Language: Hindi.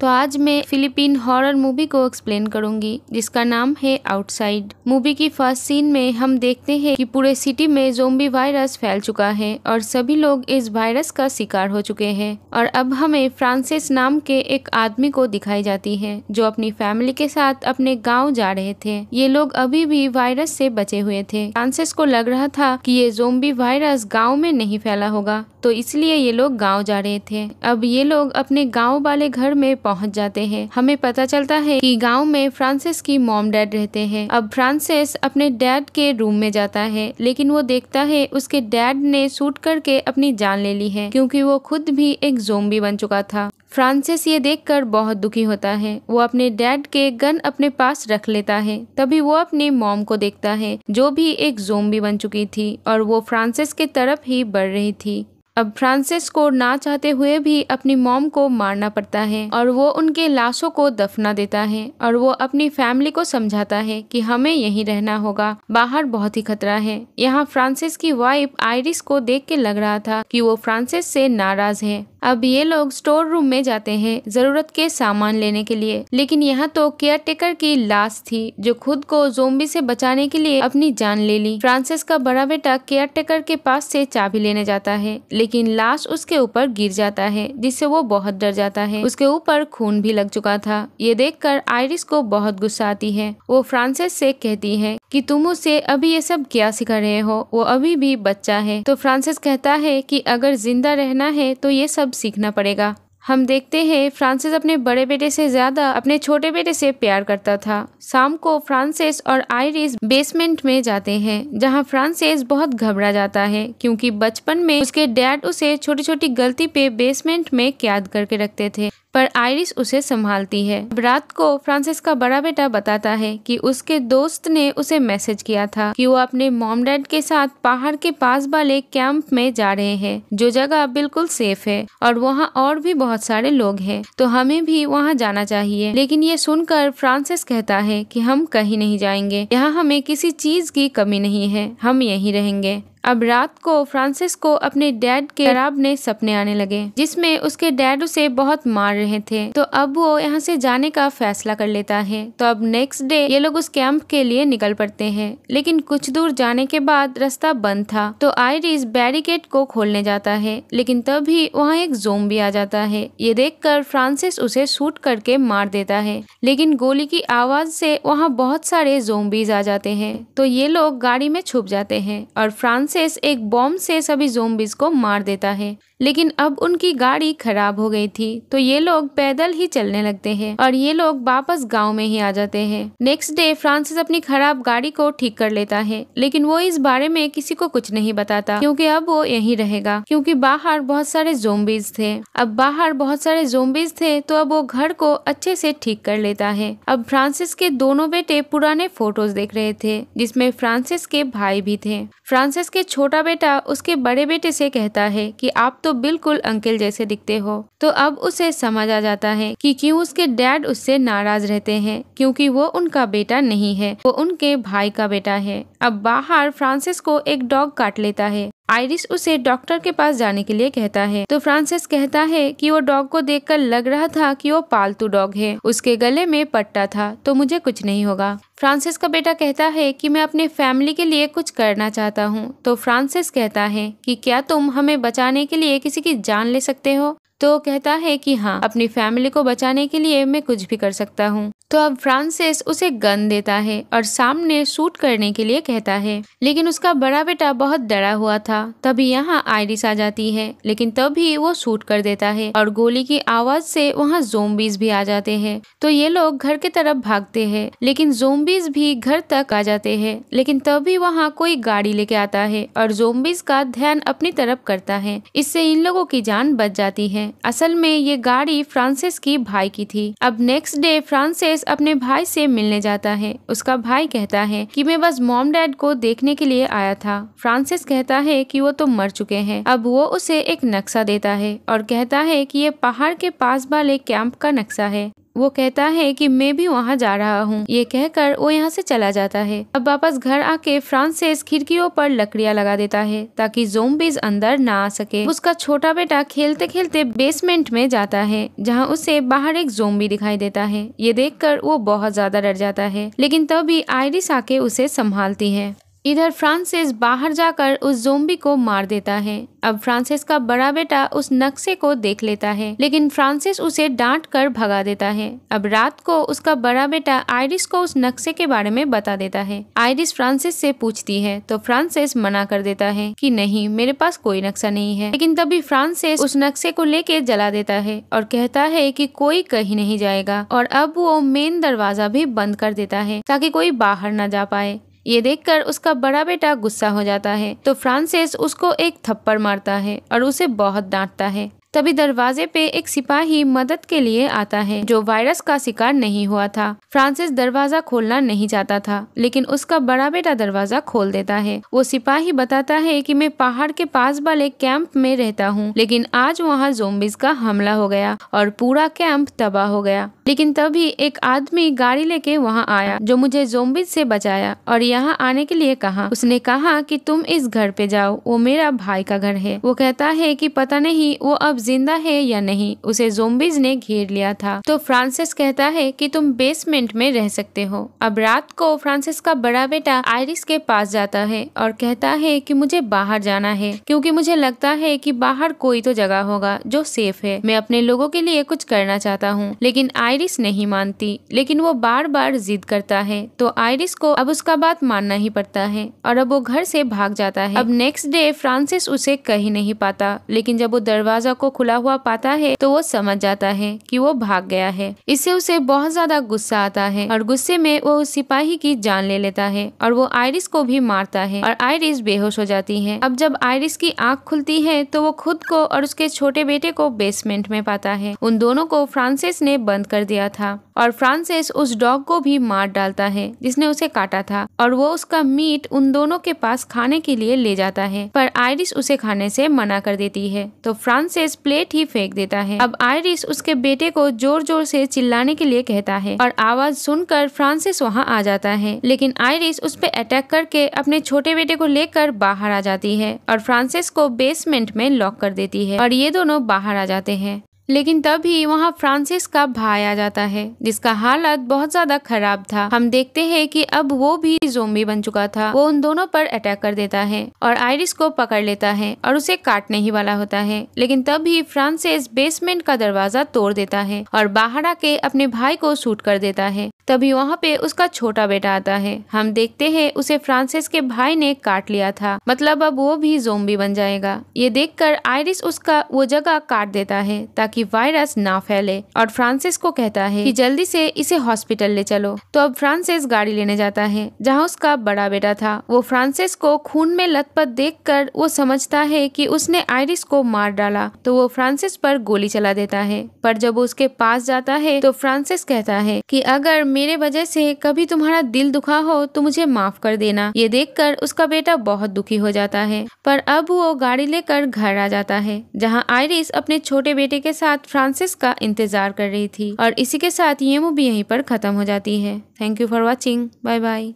तो आज मैं फिलीपीन हॉरर मूवी को एक्सप्लेन करूंगी जिसका नाम है आउटसाइड। मूवी की फर्स्ट सीन में हम देखते हैं कि पूरे सिटी में ज़ोंबी वायरस फैल चुका है और सभी लोग इस वायरस का शिकार हो चुके हैं। और अब हमें फ्रांसिस नाम के एक आदमी को दिखाई जाती है जो अपनी फैमिली के साथ अपने गाँव जा रहे थे। ये लोग अभी भी वायरस से बचे हुए थे। फ्रांसिस को लग रहा था कि ये ज़ोंबी वायरस गाँव में नहीं फैला होगा, तो इसलिए ये लोग गाँव जा रहे थे। अब ये लोग अपने गाँव वाले घर में पहुंच जाते हैं। हमें पता चलता है कि गांव में फ्रांसिस की मॉम डैड रहते हैं। अब फ्रांसिस अपने डैड के रूम में जाता है, लेकिन वो देखता है उसके डैड ने शूट करके अपनी जान ले ली है क्योंकि वो खुद भी एक ज़ोंबी बन चुका था। फ्रांसिस ये देखकर बहुत दुखी होता है। वो अपने डैड के गन अपने पास रख लेता है। तभी वो अपनी मॉम को देखता है जो भी एक ज़ोंबी बन चुकी थी और वो फ्रांसिस की तरफ ही बढ़ रही थी। अब फ्रांसिस को ना चाहते हुए भी अपनी मॉम को मारना पड़ता है और वो उनके लाशों को दफना देता है और वो अपनी फैमिली को समझाता है कि हमें यहीं रहना होगा, बाहर बहुत ही खतरा है। यहाँ फ्रांसिस की वाइफ आइरिस को देख के लग रहा था कि वो फ्रांसिस से नाराज है। अब ये लोग स्टोर रूम में जाते हैं जरूरत के सामान लेने के लिए, लेकिन यहाँ तो केयरटेकर की लाश थी जो खुद को ज़ोंबी से बचाने के लिए अपनी जान ले ली। फ्रांसिस का बड़ा बेटा केयरटेकर के पास से चाबी लेने जाता है, लेकिन लाश उसके ऊपर गिर जाता है जिससे वो बहुत डर जाता है। उसके ऊपर खून भी लग चुका था। ये देखकर आइरिस को बहुत गुस्सा आती है। वो फ्रांसिस से कहती है कि तुम उसे अभी ये सब क्या सिखा रहे हो, वो अभी भी बच्चा है। तो फ्रांसिस कहता है कि अगर जिंदा रहना है तो ये सब सीखना पड़ेगा। हम देखते हैं फ्रांसिस अपने बड़े बेटे से ज्यादा अपने छोटे बेटे से प्यार करता था। शाम को फ्रांसिस और आइरिस बेसमेंट में जाते हैं जहां फ्रांसिस बहुत घबरा जाता है क्योंकि बचपन में उसके डैड उसे छोटी छोटी गलती पे बेसमेंट में कैद करके रखते थे, पर आइरिस उसे संभालती है। रात को फ्रांसिस का बड़ा बेटा बताता है कि उसके दोस्त ने उसे मैसेज किया था कि वो अपने मॉम डैड के साथ पहाड़ के पास वाले कैंप में जा रहे हैं जो जगह बिल्कुल सेफ है और वहाँ और भी बहुत सारे लोग हैं, तो हमें भी वहाँ जाना चाहिए। लेकिन ये सुनकर फ्रांसिस कहता है कि हम कहीं नहीं जाएंगे, यहाँ हमें किसी चीज की कमी नहीं है, हम यहीं रहेंगे। अब रात को फ्रांसिस को अपने डैड के डरावने सपने आने लगे जिसमें उसके डैड उसे बहुत मार रहे थे, तो अब वो यहाँ से जाने का फैसला कर लेता है। तो अब नेक्स्ट डे ये लोग उस कैंप के लिए निकल पड़ते हैं, लेकिन कुछ दूर जाने के बाद रास्ता बंद था। तो आइरिस बैरिकेड को खोलने जाता है, लेकिन तभी वहाँ एक ज़ोंबी आ जाता है। ये देखकर फ्रांसिस उसे शूट करके मार देता है, लेकिन गोली की आवाज से वहाँ बहुत सारे ज़ोंबीज आ जाते हैं। तो ये लोग गाड़ी में छुप जाते हैं और फ्रांसिस एक बॉम्ब से सभी ज़ोंबीज को मार देता है। लेकिन अब उनकी गाड़ी खराब हो गई थी, तो ये लोग पैदल ही चलने लगते हैं और ये लोग वापस गांव में ही आ जाते हैं। नेक्स्ट डे फ्रांसिस अपनी खराब गाड़ी को ठीक कर लेता है, लेकिन वो इस बारे में किसी को कुछ नहीं बताता क्योंकि अब वो यहीं रहेगा, क्योंकि बाहर बहुत सारे ज़ोंबीज थे। अब बाहर बहुत सारे ज़ोंबीज थे तो अब वो घर को अच्छे से ठीक कर लेता है। अब फ्रांसिस के दोनों बेटे पुराने फोटोज देख रहे थे जिसमें फ्रांसिस के भाई भी थे। फ्रांसिस के छोटा बेटा उसके बड़े बेटे से कहता है कि आप तो बिल्कुल अंकल जैसे दिखते हो। तो अब उसे समझ आ जाता है कि क्यों उसके डैड उससे नाराज रहते हैं, क्योंकि वो उनका बेटा नहीं है, वो उनके भाई का बेटा है। अब बाहर फ्रांसिस को एक डॉग काट लेता है। आइरिस उसे डॉक्टर के पास जाने के लिए कहता है, तो फ्रांसिस कहता है कि वो डॉग को देखकर लग रहा था कि वो पालतू डॉग है, उसके गले में पट्टा था, तो मुझे कुछ नहीं होगा। फ्रांसिस का बेटा कहता है कि मैं अपने फैमिली के लिए कुछ करना चाहता हूँ। तो फ्रांसिस कहता है कि क्या तुम हमें बचाने के लिए किसी की जान ले सकते हो? तो कहता है कि हाँ, अपनी फैमिली को बचाने के लिए मैं कुछ भी कर सकता हूँ। तो अब फ्रांसिस उसे गन देता है और सामने शूट करने के लिए कहता है, लेकिन उसका बड़ा बेटा बहुत डरा हुआ था। तभी यहाँ आइरिस आ जाती है, लेकिन तभी वो शूट कर देता है और गोली की आवाज से वहाँ ज़ोंबीज भी आ जाते हैं। तो ये लोग घर की तरफ भागते हैं, लेकिन ज़ोंबीज भी घर तक आ जाते हैं। लेकिन तभी वहाँ कोई गाड़ी लेके आता है और ज़ोंबीज का ध्यान अपनी तरफ करता है, इससे इन लोगों की जान बच जाती है। असल में ये गाड़ी फ्रांसिस की भाई की थी। अब नेक्स्ट डे फ्रांसिस अपने भाई से मिलने जाता है। उसका भाई कहता है कि मैं बस मॉम डैड को देखने के लिए आया था। फ्रांसिस कहता है कि वो तो मर चुके हैं। अब वो उसे एक नक्शा देता है और कहता है कि ये पहाड़ के पास वाले कैंप का नक्शा है। वो कहता है कि मैं भी वहाँ जा रहा हूँ। ये कहकर वो यहाँ से चला जाता है। अब वापस घर आके फ्रांसिस खिड़कियों पर लकड़ियाँ लगा देता है ताकि ज़ोंबीज अंदर ना आ सके। उसका छोटा बेटा खेलते खेलते बेसमेंट में जाता है जहाँ उसे बाहर एक ज़ोंबी दिखाई देता है। ये देखकर वो बहुत ज्यादा डर जाता है, लेकिन तभी आइरिस आके उसे संभालती है। इधर फ्रांसिस बाहर जाकर उस ज़ोंबी को मार देता है। अब फ्रांसिस का बड़ा बेटा उस नक्शे को देख लेता है, लेकिन फ्रांसिस उसे डांट कर भगा देता है। अब रात को उसका बड़ा बेटा आइरिस को उस नक्शे के बारे में बता देता है। आइरिस फ्रांसिस से पूछती है तो फ्रांसिस मना कर देता है कि नहीं, मेरे पास कोई नक्शा नहीं है। लेकिन तभी फ्रांसिस उस नक्शे को लेके जला देता है और कहता है कि कोई कहीं नहीं जाएगा, और अब वो मेन दरवाजा भी बंद कर देता है ताकि कोई बाहर न जा पाए। ये देखकर उसका बड़ा बेटा गुस्सा हो जाता है तो फ्रांसिस उसको एक थप्पड़ मारता है और उसे बहुत डांटता है। तभी दरवाजे पे एक सिपाही मदद के लिए आता है जो वायरस का शिकार नहीं हुआ था। फ्रांसिस दरवाजा खोलना नहीं चाहता था, लेकिन उसका बड़ा बेटा दरवाजा खोल देता है। वो सिपाही बताता है कि मैं पहाड़ के पास वाले कैंप में रहता हूँ, लेकिन आज वहाँ ज़ोंबीज का हमला हो गया और पूरा कैंप तबाह हो गया। लेकिन तभी एक आदमी गाड़ी लेके वहाँ आया जो मुझे ज़ोंबीज से बचाया और यहाँ आने के लिए कहा। उसने कहा कि तुम इस घर पे जाओ, वो मेरा भाई का घर है। वो कहता है कि पता नहीं वो अब जिंदा है या नहीं, उसे ज़ोंबीज ने घेर लिया था। तो फ्रांसिस कहता है कि तुम बेसमेंट में रह सकते हो। अब रात को फ्रांसिस का बड़ा बेटा आइरिस के पास जाता है और कहता है कि मुझे बाहर जाना है क्योंकि मुझे लगता है कि बाहर कोई तो जगह होगा जो सेफ है। मैं अपने लोगों के लिए कुछ करना चाहता हूँ। लेकिन आइरिस नहीं मानती, लेकिन वो बार बार जिद करता है तो आइरिस को अब उसका बात मानना ही पड़ता है और अब वो घर से भाग जाता है। अब नेक्स्ट डे फ्रांसिस उसे कहीं नहीं पाता, लेकिन जब वो दरवाजा को खुला हुआ पाता है तो वो समझ जाता है कि वो भाग गया है। इससे उसे बहुत ज्यादा गुस्सा आता है और गुस्से में वो उस सिपाही की जान ले लेता है और वो आइरिस को भी मारता है और आइरिस बेहोश हो जाती है। अब जब आइरिस की आंख खुलती है तो वो खुद को और उसके छोटे बेटे को बेसमेंट में पाता है। उन दोनों को फ्रांसिस ने बंद कर दिया था और फ्रांसिस उस डॉग को भी मार डालता है जिसने उसे काटा था, और वो उसका मीट उन दोनों के पास खाने के लिए ले जाता है, पर आइरिस उसे खाने से मना कर देती है तो फ्रांसिस प्लेट ही फेंक देता है। अब आइरिस उसके बेटे को जोर जोर से चिल्लाने के लिए कहता है और आवाज सुनकर फ्रांसिस वहाँ आ जाता है, लेकिन आइरिस उस पे अटैक करके अपने छोटे बेटे को लेकर बाहर आ जाती है और फ्रांसिस को बेसमेंट में लॉक कर देती है और ये दोनों बाहर आ जाते हैं। लेकिन तभी वहाँ फ्रांसिस का भाई आ जाता है जिसका हालत बहुत ज्यादा खराब था। हम देखते हैं कि अब वो भी ज़ोंबी बन चुका था। वो उन दोनों पर अटैक कर देता है और आइरिस को पकड़ लेता है और उसे काटने ही वाला होता है, लेकिन तभी फ्रांसिस बेसमेंट का दरवाजा तोड़ देता है और बाहर आके अपने भाई को शूट कर देता है। तभी वहाँ पे उसका छोटा बेटा आता है। हम देखते हैं उसे फ्रांसिस के भाई ने काट लिया था, मतलब अब वो भी ज़ोंबी बन जाएगा। ये देखकर आइरिस उसका वो जगह काट देता है ताकि वायरस ना फैले और फ्रांसिस को कहता है कि जल्दी से इसे हॉस्पिटल ले चलो। तो अब फ्रांसिस गाड़ी लेने जाता है जहाँ उसका बड़ा बेटा था। वो फ्रांसिस को खून में लथपथ देखकर वो समझता है कि उसने आइरिस को मार डाला, तो वो फ्रांसिस पर गोली चला देता है। पर जब वो उसके पास जाता है तो फ्रांसिस कहता है कि अगर मेरे वजह से कभी तुम्हारा दिल दुखा हो तो मुझे माफ कर देना। ये देखकर उसका बेटा बहुत दुखी हो जाता है, पर अब वो गाड़ी लेकर घर आ जाता है जहाँ आइरिस अपने छोटे बेटे के साथ फ्रांसिस का इंतजार कर रही थी। और इसी के साथ ये मूवी यहीं पर खत्म हो जाती है। Thank you for watching. Bye bye.